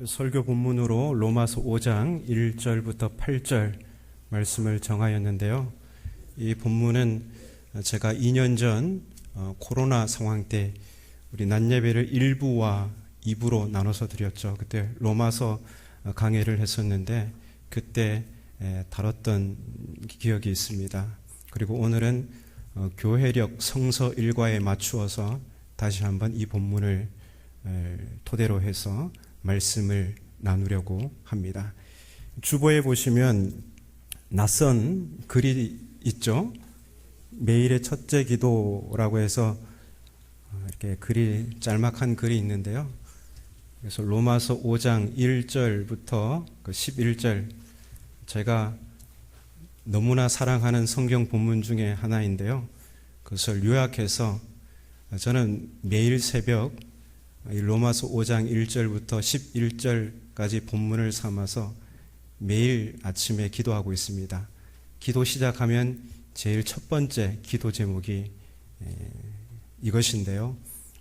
설교 본문으로 로마서 5장 1절부터 8절 말씀을 정하였는데요. 이 본문은 제가 2년 전 코로나 상황 때 우리 낮 예배를 1부와 2부로 나눠서 드렸죠. 그때 로마서 강해를 했었는데 그때 다뤘던 기억이 있습니다. 그리고 오늘은 교회력 성서 일과에 맞추어서 다시 한번 이 본문을 토대로 해서 말씀을 나누려고 합니다. 주보에 보시면 낯선 글이 있죠. 매일의 첫째 기도라고 해서 이렇게 글이 짤막한 글이 있는데요. 그래서 로마서 5장 1절부터 11절 제가 너무나 사랑하는 성경 본문 중에 하나인데요. 그것을 요약해서 저는 매일 새벽 로마서 5장 1절부터 11절까지 본문을 삼아서 매일 아침에 기도하고 있습니다. 기도 시작하면 제일 첫 번째 기도 제목이 이것인데요.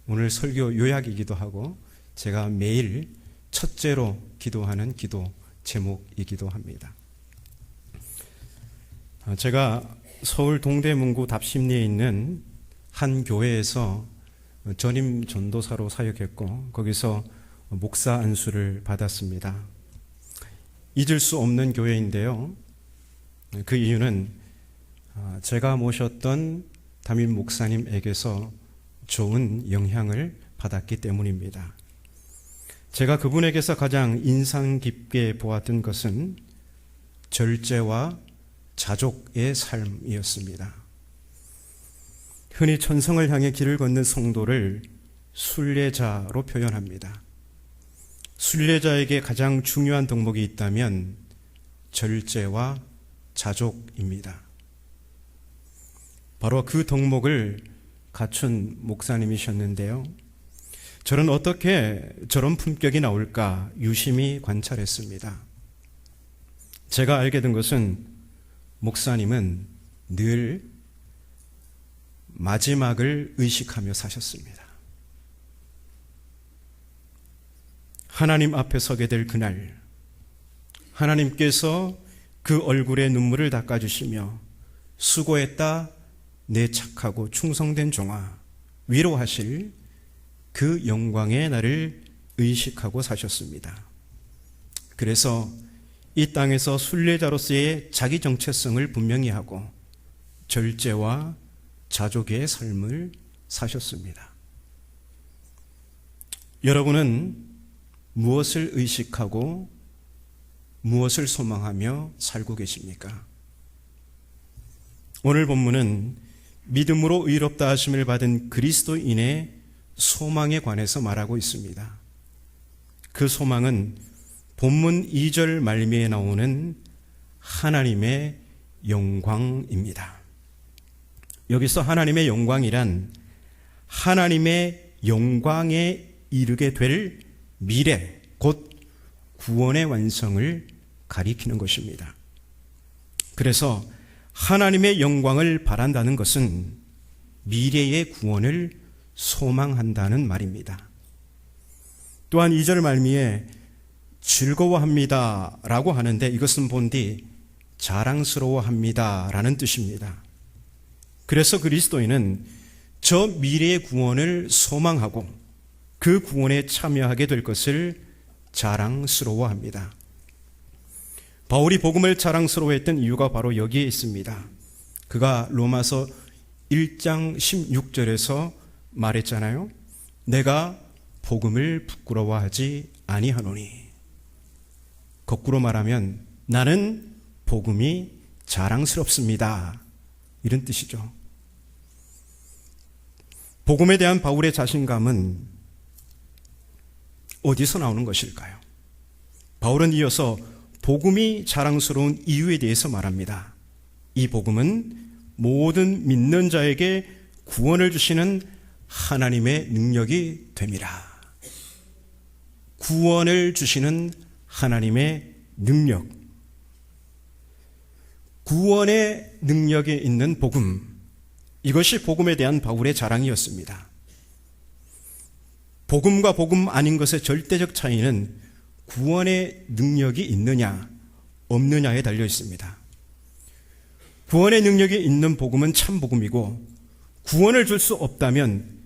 오늘 설교 요약이기도 하고 제가 매일 첫째로 기도하는 기도 제목이기도 합니다. 제가 서울 동대문구 답심리에 있는 한 교회에서 전임 전도사로 사역했고 거기서 목사 안수를 받았습니다. 잊을 수 없는 교회인데요. 그 이유는 제가 모셨던 담임 목사님에게서 좋은 영향을 받았기 때문입니다. 제가 그분에게서 가장 인상 깊게 보았던 것은 절제와 자족의 삶이었습니다. 흔히 천성을 향해 길을 걷는 성도를 순례자로 표현합니다. 순례자에게 가장 중요한 덕목이 있다면 절제와 자족입니다. 바로 그 덕목을 갖춘 목사님이셨는데요. 저는 어떻게 저런 품격이 나올까 유심히 관찰했습니다. 제가 알게 된 것은 목사님은 늘 마지막을 의식하며 사셨습니다. 하나님 앞에 서게 될 그날, 하나님께서 그 얼굴에 눈물을 닦아주시며 수고했다 내 착하고 충성된 종아 위로하실 그 영광의 날을 의식하고 사셨습니다. 그래서 이 땅에서 순례자로서의 자기 정체성을 분명히 하고 절제와 자족의 삶을 사셨습니다. 여러분은 무엇을 의식하고 무엇을 소망하며 살고 계십니까? 오늘 본문은 믿음으로 의롭다 하심을 받은 그리스도인의 소망에 관해서 말하고 있습니다. 그 소망은 본문 2절 말미에 나오는 하나님의 영광입니다. 여기서 하나님의 영광이란 하나님의 영광에 이르게 될 미래, 곧 구원의 완성을 가리키는 것입니다. 그래서 하나님의 영광을 바란다는 것은 미래의 구원을 소망한다는 말입니다. 또한 2절 말미에 즐거워합니다 라고 하는데 이것은 본디 자랑스러워합니다 라는 뜻입니다. 그래서 그리스도인은 저 미래의 구원을 소망하고 그 구원에 참여하게 될 것을 자랑스러워합니다. 바울이 복음을 자랑스러워했던 이유가 바로 여기에 있습니다. 그가 로마서 1장 16절에서 말했잖아요. 내가 복음을 부끄러워하지 아니하노니. 거꾸로 말하면 나는 복음이 자랑스럽습니다. 이런 뜻이죠. 복음에 대한 바울의 자신감은 어디서 나오는 것일까요? 바울은 이어서 복음이 자랑스러운 이유에 대해서 말합니다. 이 복음은 모든 믿는 자에게 구원을 주시는 하나님의 능력이 됨이라. 구원을 주시는 하나님의 능력. 구원의 능력이 있는 복음. 이것이 복음에 대한 바울의 자랑이었습니다. 복음과 복음 아닌 것의 절대적 차이는 구원의 능력이 있느냐 없느냐에 달려 있습니다. 구원의 능력이 있는 복음은 참 복음이고, 구원을 줄 수 없다면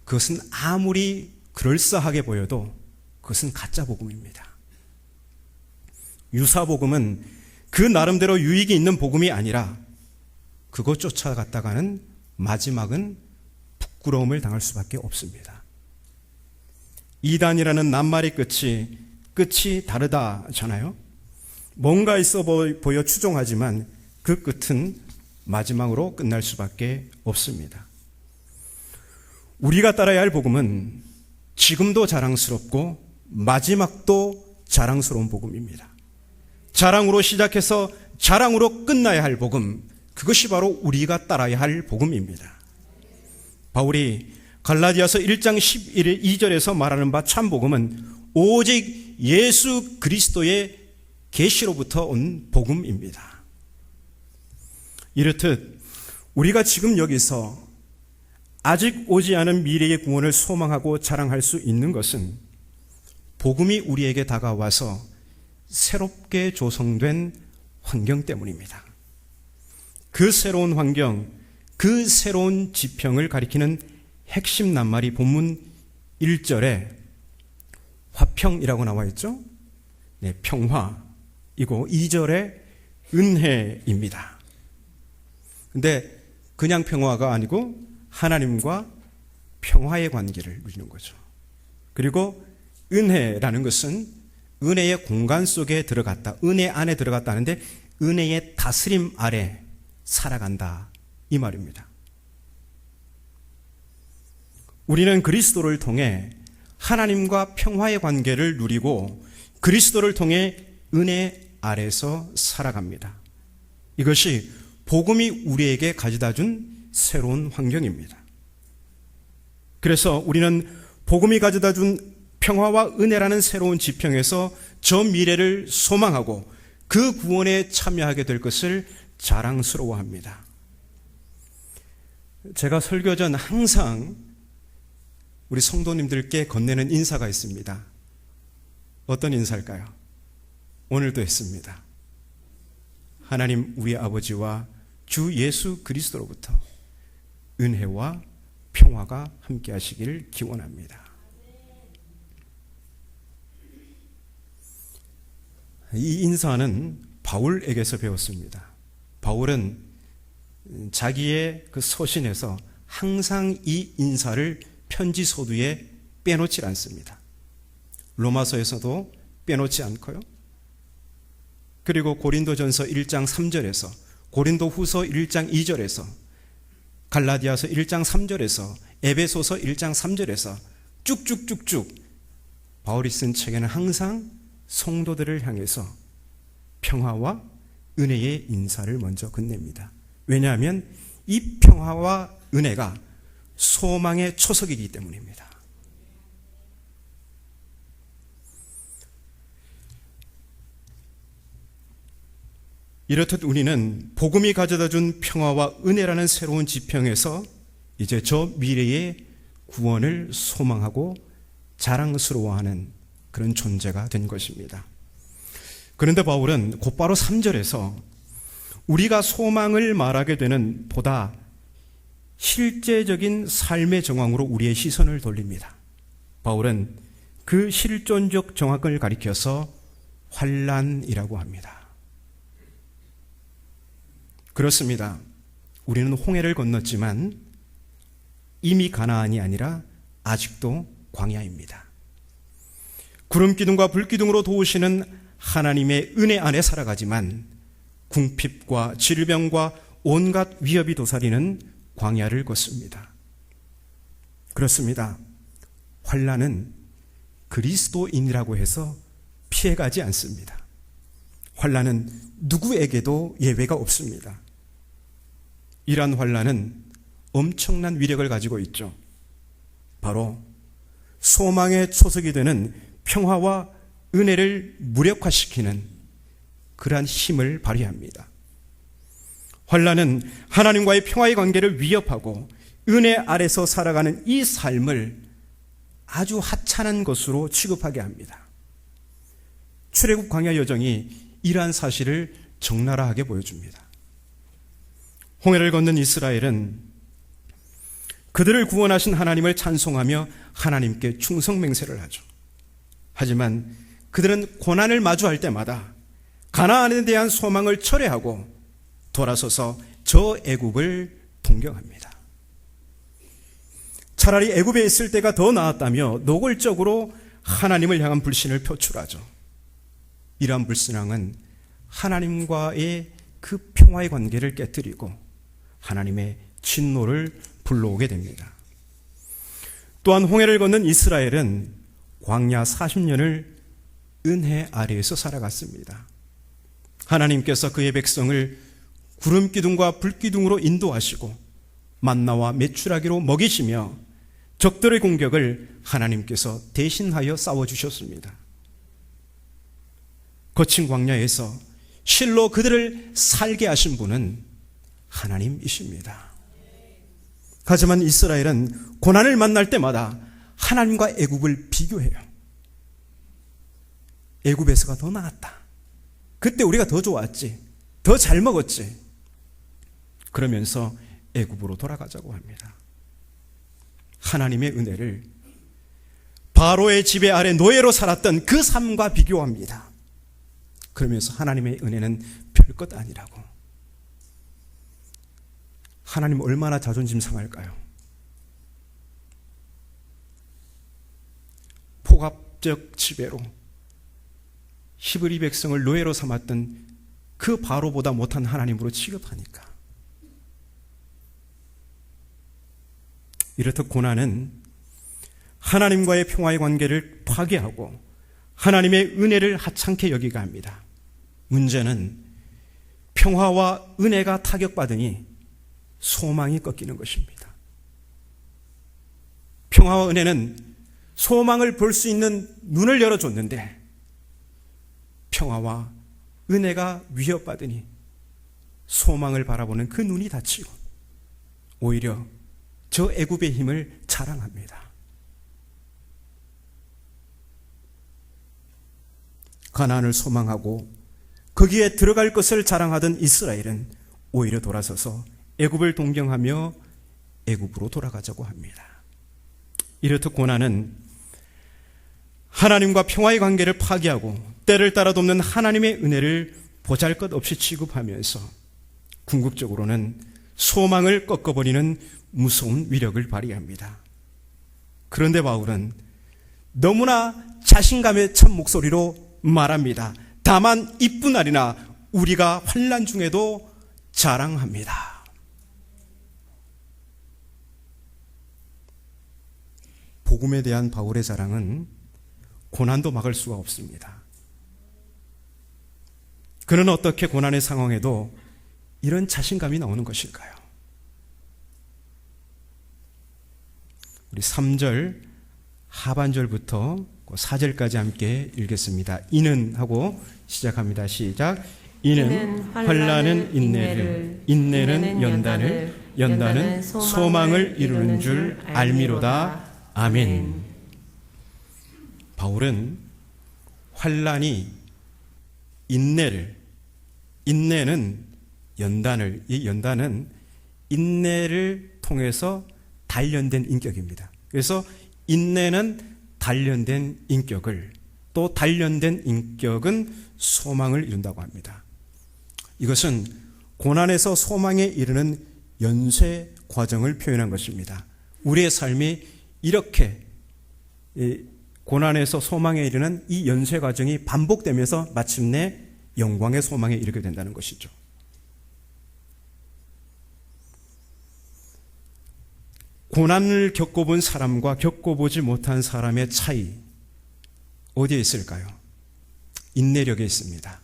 그것은 아무리 그럴싸하게 보여도 그것은 가짜 복음입니다. 유사 복음은 그 나름대로 유익이 있는 복음이 아니라 그거 쫓아갔다가는 마지막은 부끄러움을 당할 수밖에 없습니다. 이단이라는 낱말의 끝이 다르다잖아요. 뭔가 있어 보여 추종하지만 그 끝은 마지막으로 끝날 수밖에 없습니다. 우리가 따라야 할 복음은 지금도 자랑스럽고 마지막도 자랑스러운 복음입니다. 자랑으로 시작해서 자랑으로 끝나야 할 복음, 그것이 바로 우리가 따라야 할 복음입니다. 바울이 갈라디아서 1장 12절에서 말하는 바 참 복음은 오직 예수 그리스도의 계시로부터 온 복음입니다. 이렇듯 우리가 지금 여기서 아직 오지 않은 미래의 구원을 소망하고 자랑할 수 있는 것은 복음이 우리에게 다가와서 새롭게 조성된 환경 때문입니다. 그 새로운 환경, 그 새로운 지평을 가리키는 핵심 낱말이 본문 1절에 화평이라고 나와 있죠. 네, 평화이고 2절에 은혜입니다. 근데 그냥 평화가 아니고 하나님과 평화의 관계를 누리는 거죠. 그리고 은혜라는 것은 은혜의 공간 속에 들어갔다, 은혜 안에 들어갔다는데 은혜의 다스림 아래 살아간다, 이 말입니다. 우리는 그리스도를 통해 하나님과 평화의 관계를 누리고 그리스도를 통해 은혜 아래서 살아갑니다. 이것이 복음이 우리에게 가져다 준 새로운 환경입니다. 그래서 우리는 복음이 가져다 준 평화와 은혜라는 새로운 지평에서 저 미래를 소망하고 그 구원에 참여하게 될 것을 자랑스러워합니다. 제가 설교 전 항상 우리 성도님들께 건네는 인사가 있습니다. 어떤 인사일까요? 오늘도 했습니다. 하나님 우리 아버지와 주 예수 그리스도로부터 은혜와 평화가 함께 하시기를 기원합니다. 이 인사는 바울에게서 배웠습니다. 바울은 자기의 그 서신에서 항상 이 인사를 편지 서두에 빼놓지 않습니다. 로마서에서도 빼놓지 않고요. 그리고 고린도전서 1장 3절에서, 고린도후서 1장 2절에서, 갈라디아서 1장 3절에서, 에베소서 1장 3절에서 쭉쭉쭉쭉 바울이 쓴 책에는 항상 성도들을 향해서 평화와 은혜의 인사를 먼저 건넵니다. 왜냐하면 이 평화와 은혜가 소망의 초석이기 때문입니다. 이렇듯 우리는 복음이 가져다 준 평화와 은혜라는 새로운 지평에서 이제 저 미래의 구원을 소망하고 자랑스러워하는 그런 존재가 된 것입니다. 그런데 바울은 곧바로 3절에서 우리가 소망을 말하게 되는 보다 실제적인 삶의 정황으로 우리의 시선을 돌립니다. 바울은 그 실존적 정황을 가리켜서 환난이라고 합니다. 그렇습니다. 우리는 홍해를 건넜지만 이미 가나안이 아니라 아직도 광야입니다. 구름 기둥과 불 기둥으로 도우시는 하나님의 은혜 안에 살아가지만 궁핍과 질병과 온갖 위협이 도사리는 광야를 걷습니다. 그렇습니다. 환난은 그리스도인이라고 해서 피해가지 않습니다. 환난은 누구에게도 예외가 없습니다. 이러한 환난은 엄청난 위력을 가지고 있죠. 바로 소망의 초석이 되는 평화와 은혜를 무력화시키는 그러한 힘을 발휘합니다. 환난은 하나님과의 평화의 관계를 위협하고 은혜 아래서 살아가는 이 삶을 아주 하찮은 것으로 취급하게 합니다. 출애굽 광야 여정이 이러한 사실을 적나라하게 보여줍니다. 홍해를 건넌 이스라엘은 그들을 구원하신 하나님을 찬송하며 하나님께 충성맹세를 하죠. 하지만 그들은 고난을 마주할 때마다 가나안에 대한 소망을 철회하고 돌아서서 저 애굽을 동경합니다. 차라리 애굽에 있을 때가 더 나았다며 노골적으로 하나님을 향한 불신을 표출하죠. 이러한 불신앙은 하나님과의 그 평화의 관계를 깨뜨리고 하나님의 진노를 불러오게 됩니다. 또한 홍해를 건넌 이스라엘은 광야 40년을 은혜 아래에서 살아갔습니다. 하나님께서 그의 백성을 구름 기둥과 불 기둥으로 인도하시고 만나와 메추라기로 먹이시며 적들의 공격을 하나님께서 대신하여 싸워주셨습니다. 거친 광야에서 실로 그들을 살게 하신 분은 하나님이십니다. 하지만 이스라엘은 고난을 만날 때마다 하나님과 애굽을 비교해요. 애굽에서가 더 나았다. 그때 우리가 더 좋았지. 더 잘 먹었지. 그러면서 애굽으로 돌아가자고 합니다. 하나님의 은혜를 바로의 지배 아래 노예로 살았던 그 삶과 비교합니다. 그러면서 하나님의 은혜는 별것 아니라고. 하나님 얼마나 자존심 상할까요? 폭압적 지배로 히브리 백성을 노예로 삼았던 그 바로보다 못한 하나님으로 취급하니까. 이렇듯 고난은 하나님과의 평화의 관계를 파괴하고 하나님의 은혜를 하찮게 여기게 합니다. 문제는 평화와 은혜가 타격받으니 소망이 꺾이는 것입니다. 평화와 은혜는 소망을 볼 수 있는 눈을 열어줬는데 평화와 은혜가 위협받으니 소망을 바라보는 그 눈이 닫히고 오히려 저 애굽의 힘을 자랑합니다. 가나안을 소망하고 거기에 들어갈 것을 자랑하던 이스라엘은 오히려 돌아서서 애굽을 동경하며 애굽으로 돌아가자고 합니다. 이렇듯 고난은 하나님과 평화의 관계를 파괴하고 때를 따라 돕는 하나님의 은혜를 보잘것없이 취급하면서 궁극적으로는 소망을 꺾어버리는 무서운 위력을 발휘합니다. 그런데 바울은 너무나 자신감에 찬 목소리로 말합니다. 다만 이뿐 아니라 우리가 환난 중에도 자랑합니다. 복음에 대한 바울의 자랑은 고난도 막을 수가 없습니다. 그는 어떻게 고난의 상황에도 이런 자신감이 나오는 것일까요? 우리 3절 하반절부터 4절까지 함께 읽겠습니다. 이는 하고 시작합니다. 시작. 이는 환난은 인내를, 인내는 연단을, 연단은 소망을 이루는 줄 알미로다. 아멘. 바울은 환난이 인내를, 인내는 연단을, 이 연단은 인내를 통해서 단련된 인격입니다. 그래서 인내는 단련된 인격을, 또 단련된 인격은 소망을 이룬다고 합니다. 이것은 고난에서 소망에 이르는 연쇄 과정을 표현한 것입니다. 우리의 삶이 이렇게 고난에서 소망에 이르는 이 연쇄 과정이 반복되면서 마침내 영광의 소망에 이르게 된다는 것이죠. 고난을 겪어본 사람과 겪어보지 못한 사람의 차이 어디에 있을까요? 인내력에 있습니다.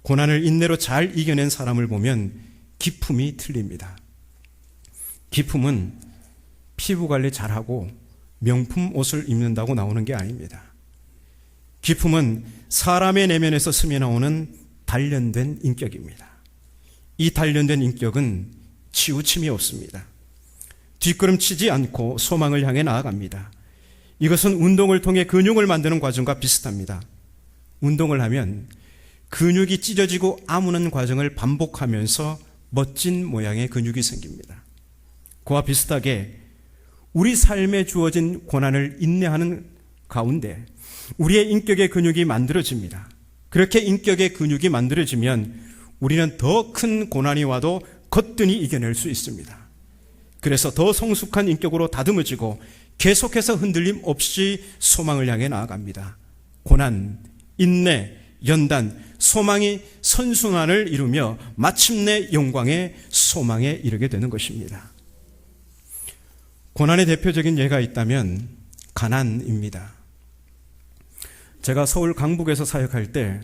고난을 인내로 잘 이겨낸 사람을 보면 기품이 틀립니다. 기품은 피부 관리 잘하고 명품 옷을 입는다고 나오는 게 아닙니다. 기품은 사람의 내면에서 스며나오는 단련된 인격입니다. 이 단련된 인격은 치우침이 없습니다. 뒷걸음치지 않고 소망을 향해 나아갑니다. 이것은 운동을 통해 근육을 만드는 과정과 비슷합니다. 운동을 하면 근육이 찢어지고 아무는 과정을 반복하면서 멋진 모양의 근육이 생깁니다. 그와 비슷하게 우리 삶에 주어진 고난을 인내하는 가운데 우리의 인격의 근육이 만들어집니다. 그렇게 인격의 근육이 만들어지면 우리는 더 큰 고난이 와도 거뜬히 이겨낼 수 있습니다. 그래서 더 성숙한 인격으로 다듬어지고 계속해서 흔들림 없이 소망을 향해 나아갑니다. 고난, 인내, 연단, 소망이 선순환을 이루며 마침내 영광의 소망에 이르게 되는 것입니다. 고난의 대표적인 예가 있다면 가난입니다. 제가 서울 강북에서 사역할 때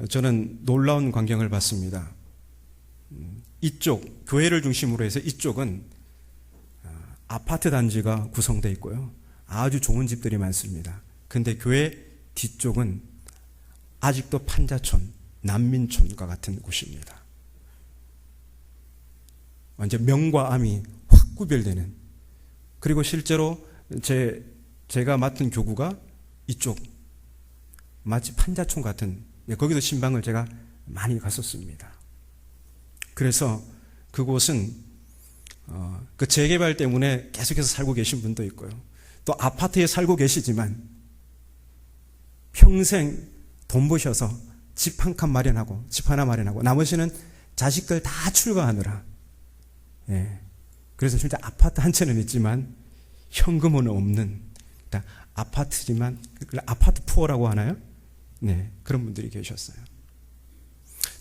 저는 놀라운 광경을 봤습니다. 이쪽 교회를 중심으로 해서 이쪽은 아파트 단지가 구성되어 있고요. 아주 좋은 집들이 많습니다. 근데 교회 뒤쪽은 아직도 판자촌, 난민촌과 같은 곳입니다. 완전 명과 암이 확 구별되는. 그리고 실제로 제가 맡은 교구가 이쪽 마치 판자촌 같은, 거기도 신방을 제가 많이 갔었습니다. 그래서 그곳은 그 재개발 때문에 계속해서 살고 계신 분도 있고요. 또 아파트에 살고 계시지만 평생 돈 버셔서 집 한 칸 마련하고 집 하나 마련하고 나머지는 자식들 다 출가하느라, 그래서 진짜 아파트 한 채는 있지만 현금은 없는, 아파트지만 아파트 푸어라고 하나요? 네, 그런 분들이 계셨어요.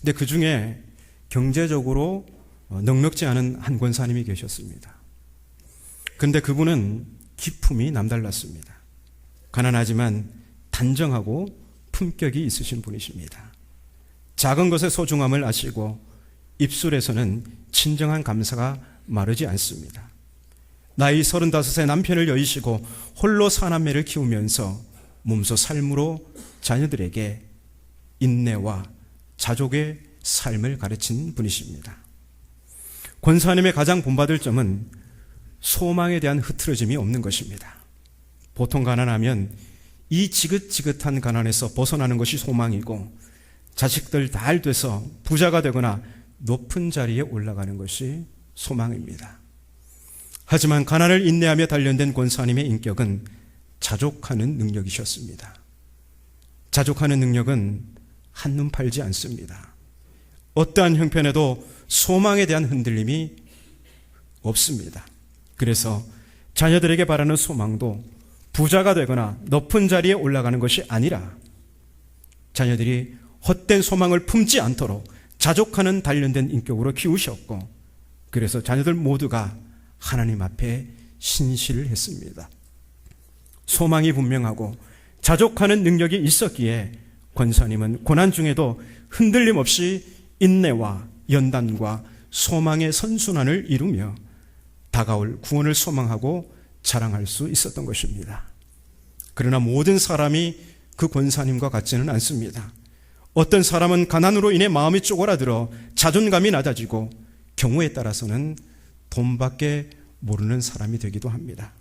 근데 그 중에 경제적으로 넉넉지 않은 한 권사님이 계셨습니다. 근데 그분은 기품이 남달랐습니다. 가난하지만 단정하고 품격이 있으신 분이십니다. 작은 것의 소중함을 아시고 입술에서는 진정한 감사가 마르지 않습니다. 나이 35세 남편을 여의시고 홀로 사남매를 키우면서 몸소 삶으로 자녀들에게 인내와 자족의 삶을 가르친 분이십니다. 권사님의 가장 본받을 점은 소망에 대한 흐트러짐이 없는 것입니다. 보통 가난하면 이 지긋지긋한 가난에서 벗어나는 것이 소망이고 자식들 잘 돼서 부자가 되거나 높은 자리에 올라가는 것이 소망입니다. 하지만 가난을 인내하며 단련된 권사님의 인격은 자족하는 능력이셨습니다. 자족하는 능력은 한눈 팔지 않습니다. 어떠한 형편에도 소망에 대한 흔들림이 없습니다. 그래서 자녀들에게 바라는 소망도 부자가 되거나 높은 자리에 올라가는 것이 아니라 자녀들이 헛된 소망을 품지 않도록 자족하는 단련된 인격으로 키우셨고, 그래서 자녀들 모두가 하나님 앞에 신실을 했습니다. 소망이 분명하고 자족하는 능력이 있었기에 권사님은 고난 중에도 흔들림 없이 인내와 연단과 소망의 선순환을 이루며 다가올 구원을 소망하고 자랑할 수 있었던 것입니다. 그러나 모든 사람이 그 권사님과 같지는 않습니다. 어떤 사람은 가난으로 인해 마음이 쪼그라들어 자존감이 낮아지고 경우에 따라서는 돈밖에 모르는 사람이 되기도 합니다.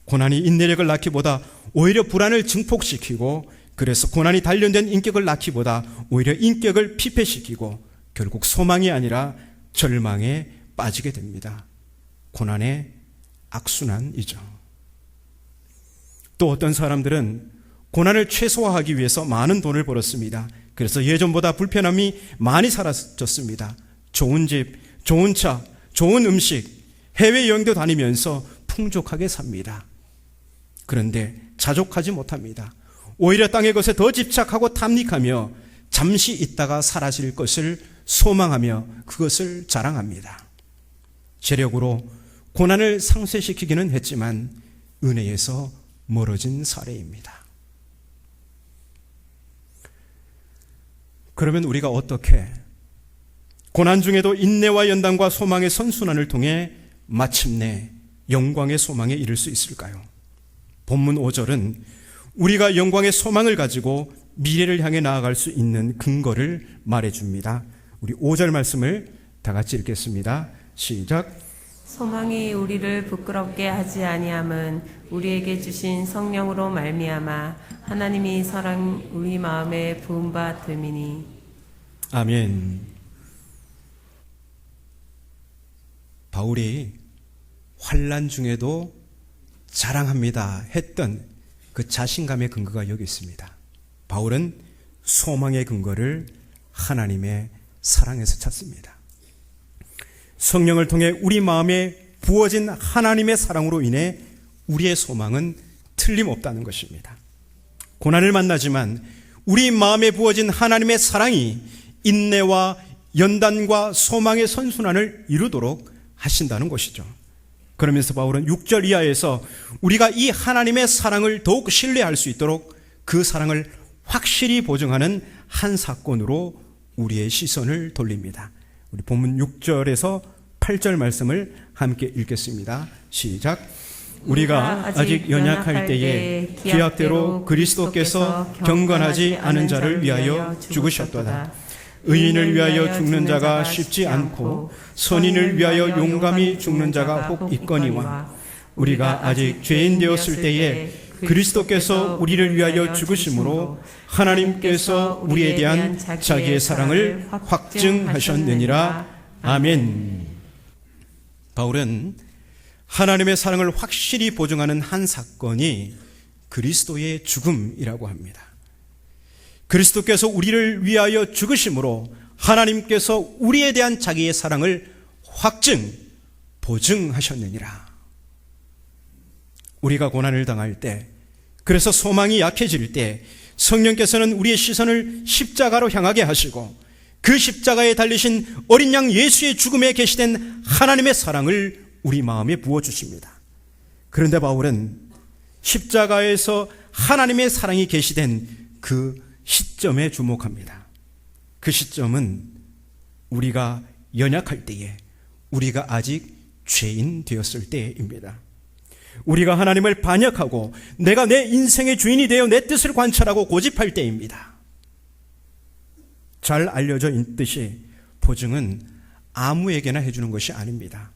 고난이 인내력을 낳기보다 오히려 불안을 증폭시키고, 그래서 고난이 단련된 인격을 낳기보다 오히려 인격을 피폐시키고 결국 소망이 아니라 절망에 빠지게 됩니다. 고난의 악순환이죠. 또 어떤 사람들은 고난을 최소화하기 위해서 많은 돈을 벌었습니다. 그래서 예전보다 불편함이 많이 사라졌습니다. 좋은 집, 좋은 차, 좋은 음식, 해외여행도 다니면서 풍족하게 삽니다. 그런데 자족하지 못합니다. 오히려 땅의 것에 더 집착하고 탐닉하며 잠시 있다가 사라질 것을 소망하며 그것을 자랑합니다. 재력으로 고난을 상쇄시키기는 했지만 은혜에서 멀어진 사례입니다. 그러면 우리가 어떻게 고난 중에도 인내와 연단과 소망의 선순환을 통해 마침내 영광의 소망에 이를 수 있을까요? 본문 5절은 우리가 영광의 소망을 가지고 미래를 향해 나아갈 수 있는 근거를 말해줍니다. 우리 5절 말씀을 다 같이 읽겠습니다. 시작. 소망이 우리를 부끄럽게 하지 아니함은 우리에게 주신 성령으로 말미암아 하나님이 사랑 우리 마음에 부은 바 됨이니. 아멘. 바울이 환난 중에도 자랑합니다 했던 그 자신감의 근거가 여기 있습니다. 바울은 소망의 근거를 하나님의 사랑에서 찾습니다. 성령을 통해 우리 마음에 부어진 하나님의 사랑으로 인해 우리의 소망은 틀림없다는 것입니다. 고난을 만나지만 우리 마음에 부어진 하나님의 사랑이 인내와 연단과 소망의 선순환을 이루도록 하신다는 것이죠. 그러면서 바울은 6절 이하에서 우리가 이 하나님의 사랑을 더욱 신뢰할 수 있도록 그 사랑을 확실히 보증하는 한 사건으로 우리의 시선을 돌립니다. 우리 본문 6절에서 8절 말씀을 함께 읽겠습니다. 시작. 우리가 아직 연약할 때에 기약대로 그리스도께서 경건하지 않은 자를 위하여 죽으셨도다. 의인을 위하여 죽는 자가 쉽지 않고 선인을 위하여 용감히 죽는 자가 혹 있거니와 우리가 아직 죄인 되었을 때에 그리스도께서 우리를 위하여 죽으심으로 하나님께서 우리에 대한 자기의 사랑을 확증하셨느니라. 아멘. 바울은 하나님의 사랑을 확실히 보증하는 한 사건이 그리스도의 죽음이라고 합니다. 그리스도께서 우리를 위하여 죽으심으로 하나님께서 우리에 대한 자기의 사랑을 보증하셨느니라. 우리가 고난을 당할 때, 그래서 소망이 약해질 때 성령께서는 우리의 시선을 십자가로 향하게 하시고 그 십자가에 달리신 어린 양 예수의 죽음에 계시된 하나님의 사랑을 우리 마음에 부어주십니다. 그런데 바울은 십자가에서 하나님의 사랑이 계시된 그 시점에 주목합니다. 그 시점은 우리가 연약할 때에, 우리가 아직 죄인 되었을 때입니다. 우리가 하나님을 반역하고 내가 내 인생의 주인이 되어 내 뜻을 관철하고 고집할 때입니다. 잘 알려져 있듯이 보증은 아무에게나 해주는 것이 아닙니다.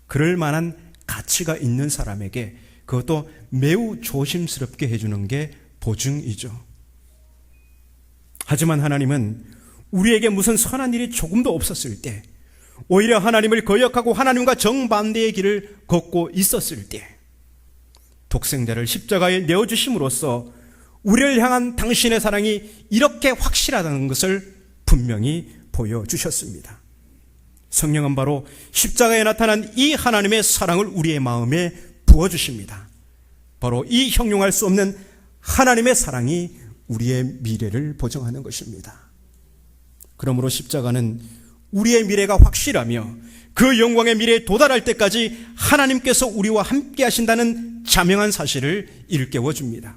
그럴 만한 가치가 있는 사람에게, 그것도 매우 조심스럽게 해주는 게 보증이죠. 하지만 하나님은 우리에게 무슨 선한 일이 조금도 없었을 때, 오히려 하나님을 거역하고 하나님과 정반대의 길을 걷고 있었을 때 독생자를 십자가에 내어주심으로써 우리를 향한 당신의 사랑이 이렇게 확실하다는 것을 분명히 보여주셨습니다. 성령은 바로 십자가에 나타난 이 하나님의 사랑을 우리의 마음에 부어주십니다. 바로 이 형용할 수 없는 하나님의 사랑이 우리의 미래를 보증하는 것입니다. 그러므로 십자가는 우리의 미래가 확실하며 그 영광의 미래에 도달할 때까지 하나님께서 우리와 함께 하신다는 자명한 사실을 일깨워 줍니다.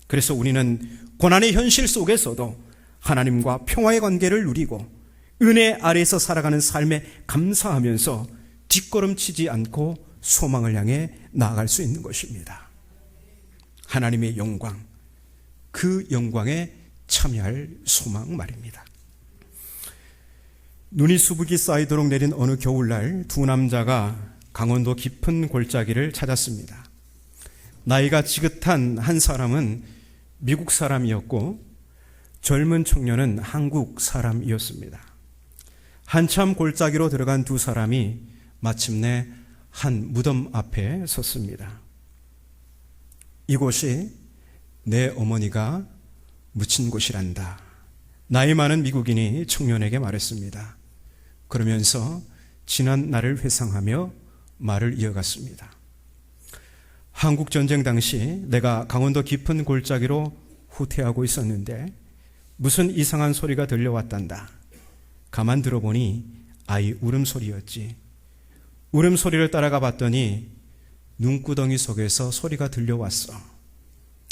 그래서 우리는 고난의 현실 속에서도 하나님과 평화의 관계를 누리고 은혜 아래에서 살아가는 삶에 감사하면서 뒷걸음치지 않고 소망을 향해 나아갈 수 있는 것입니다. 하나님의 영광, 그 영광에 참여할 소망 말입니다. 눈이 수북이 쌓이도록 내린 어느 겨울날 두 남자가 강원도 깊은 골짜기를 찾았습니다. 나이가 지긋한 한 사람은 미국 사람이었고 젊은 청년은 한국 사람이었습니다. 한참 골짜기로 들어간 두 사람이 마침내 한 무덤 앞에 섰습니다. 이곳이 내 어머니가 묻힌 곳이란다. 나이 많은 미국인이 청년에게 말했습니다. 그러면서 지난 날을 회상하며 말을 이어갔습니다. 한국전쟁 당시 내가 강원도 깊은 골짜기로 후퇴하고 있었는데 무슨 이상한 소리가 들려왔단다. 가만 들어보니 아이 울음소리였지. 울음소리를 따라가 봤더니 눈구덩이 속에서 소리가 들려왔어.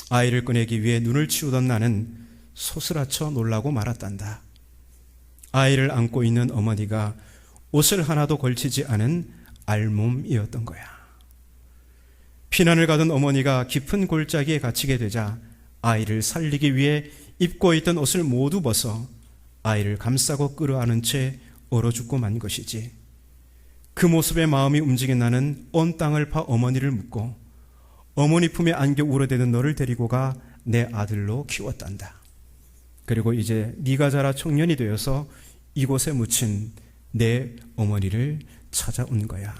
아이를 꺼내기 위해 눈을 치우던 나는 소스라쳐 놀라고 말았단다. 아이를 안고 있는 어머니가 옷을 하나도 걸치지 않은 알몸이었던 거야. 피난을 가던 어머니가 깊은 골짜기에 갇히게 되자 아이를 살리기 위해 입고 있던 옷을 모두 벗어 아이를 감싸고 끌어안은 채 얼어 죽고 만 것이지. 그 모습에 마음이 움직인 나는 온 땅을 파 어머니를 묻고 어머니 품에 안겨 울어대는 너를 데리고 가 내 아들로 키웠단다. 그리고 이제 네가 자라 청년이 되어서 이곳에 묻힌 내 어머니를 찾아온 거야.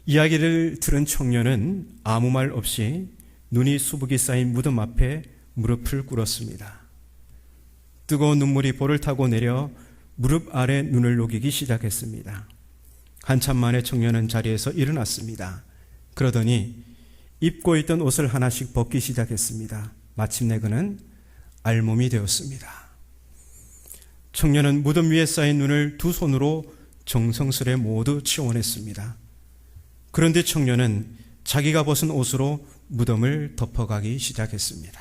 이야기를 들은 청년은 아무 말 없이 눈이 수북이 쌓인 무덤 앞에 무릎을 꿇었습니다. 뜨거운 눈물이 볼을 타고 내려 무릎 아래 눈을 녹이기 시작했습니다. 한참 만에 청년은 자리에서 일어났습니다. 그러더니 입고 있던 옷을 하나씩 벗기 시작했습니다. 마침내 그는 알몸이 되었습니다. 청년은 무덤 위에 쌓인 눈을 두 손으로 정성스레 모두 치워냈습니다. 그런데 청년은 자기가 벗은 옷으로 무덤을 덮어가기 시작했습니다.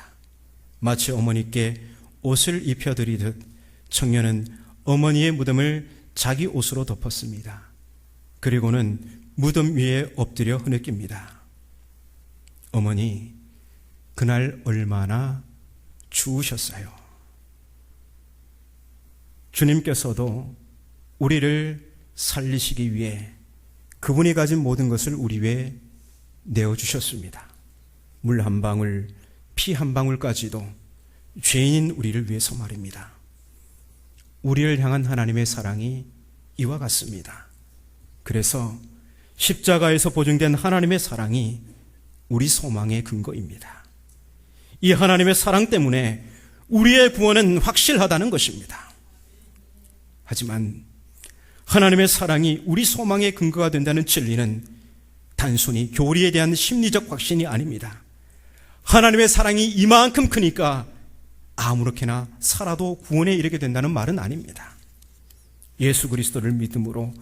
마치 어머니께 옷을 입혀드리듯 청년은 어머니의 무덤을 자기 옷으로 덮었습니다. 그리고는 무덤 위에 엎드려 흐느낍니다. 어머니, 그날 얼마나 추우셨어요. 주님께서도 우리를 살리시기 위해 그분이 가진 모든 것을 우리 위해 내어주셨습니다. 물 한 방울, 피 한 방울까지도 죄인인 우리를 위해서 말입니다. 우리를 향한 하나님의 사랑이 이와 같습니다. 그래서 십자가에서 보증된 하나님의 사랑이 우리 소망의 근거입니다. 이 하나님의 사랑 때문에 우리의 구원은 확실하다는 것입니다. 하지만 하나님의 사랑이 우리 소망의 근거가 된다는 진리는 단순히 교리에 대한 심리적 확신이 아닙니다. 하나님의 사랑이 이만큼 크니까 아무렇게나 살아도 구원에 이르게 된다는 말은 아닙니다. 예수 그리스도를 믿음으로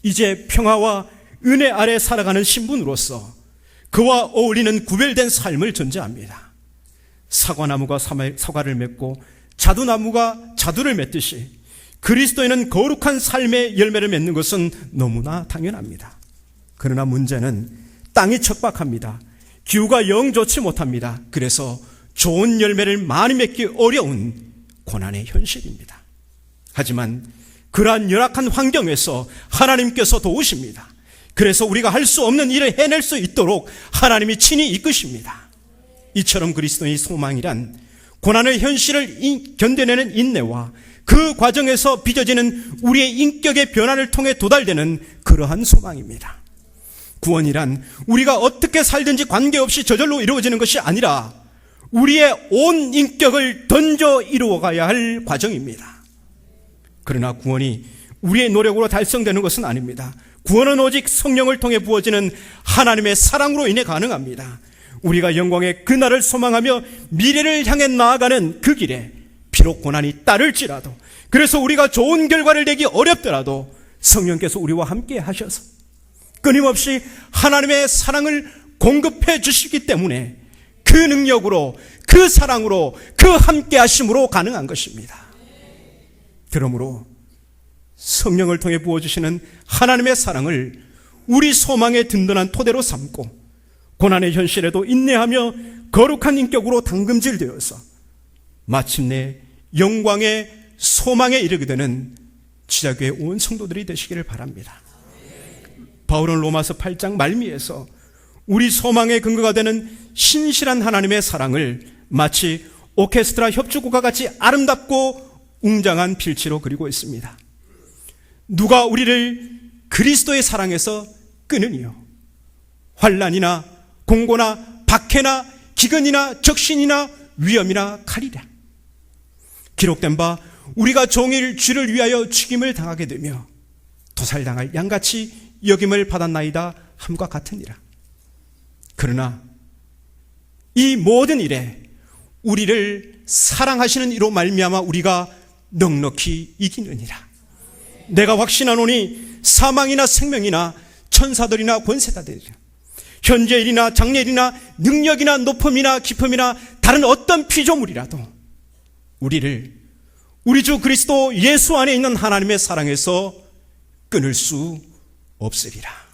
이제 평화와 은혜 아래 살아가는 신분으로서 그와 어울리는 구별된 삶을 전제합니다. 사과나무가 사과를 맺고 자두나무가 자두를 맺듯이 그리스도인은 거룩한 삶의 열매를 맺는 것은 너무나 당연합니다. 그러나 문제는 땅이 척박합니다. 기후가 영 좋지 못합니다. 그래서 좋은 열매를 많이 맺기 어려운 고난의 현실입니다. 하지만 그러한 열악한 환경에서 하나님께서 도우십니다. 그래서 우리가 할 수 없는 일을 해낼 수 있도록 하나님이 친히 이끄십니다. 이처럼 그리스도의 소망이란 고난의 현실을 견뎌내는 인내와 그 과정에서 빚어지는 우리의 인격의 변화를 통해 도달되는 그러한 소망입니다. 구원이란 우리가 어떻게 살든지 관계없이 저절로 이루어지는 것이 아니라 우리의 온 인격을 던져 이루어가야 할 과정입니다. 그러나 구원이 우리의 노력으로 달성되는 것은 아닙니다. 구원은 오직 성령을 통해 부어지는 하나님의 사랑으로 인해 가능합니다. 우리가 영광의 그날을 소망하며 미래를 향해 나아가는 그 길에 비록 고난이 따를지라도, 그래서 우리가 좋은 결과를 내기 어렵더라도 성령께서 우리와 함께 하셔서 끊임없이 하나님의 사랑을 공급해 주시기 때문에 그 능력으로, 그 사랑으로, 그 함께 하심으로 가능한 것입니다. 그러므로 성령을 통해 부어주시는 하나님의 사랑을 우리 소망의 든든한 토대로 삼고 고난의 현실에도 인내하며 거룩한 인격으로 담금질되어서 마침내 영광의 소망에 이르게 되는 지자교회 온 성도들이 되시기를 바랍니다. 바울은 로마서 8장 말미에서 우리 소망의 근거가 되는 신실한 하나님의 사랑을 마치 오케스트라 협주곡과 같이 아름답고 웅장한 필치로 그리고 있습니다. 누가 우리를 그리스도의 사랑에서 끊으니요? 환난이나 공고나 박해나 기근이나 적신이나 위험이나 칼이라. 기록된 바 우리가 종일 주를 위하여 죽임을 당하게 되며 도살당할 양같이 여김을 받았나이다 함과 같으니라. 그러나 이 모든 일에 우리를 사랑하시는 이로 말미암아 우리가 넉넉히 이기느니라. 내가 확신하노니 사망이나 생명이나 천사들이나 권세자들이나 현재일이나 장래일이나 능력이나 높음이나 깊음이나 다른 어떤 피조물이라도 우리를 우리 주 그리스도 예수 안에 있는 하나님의 사랑에서 끊을 수 없으리라.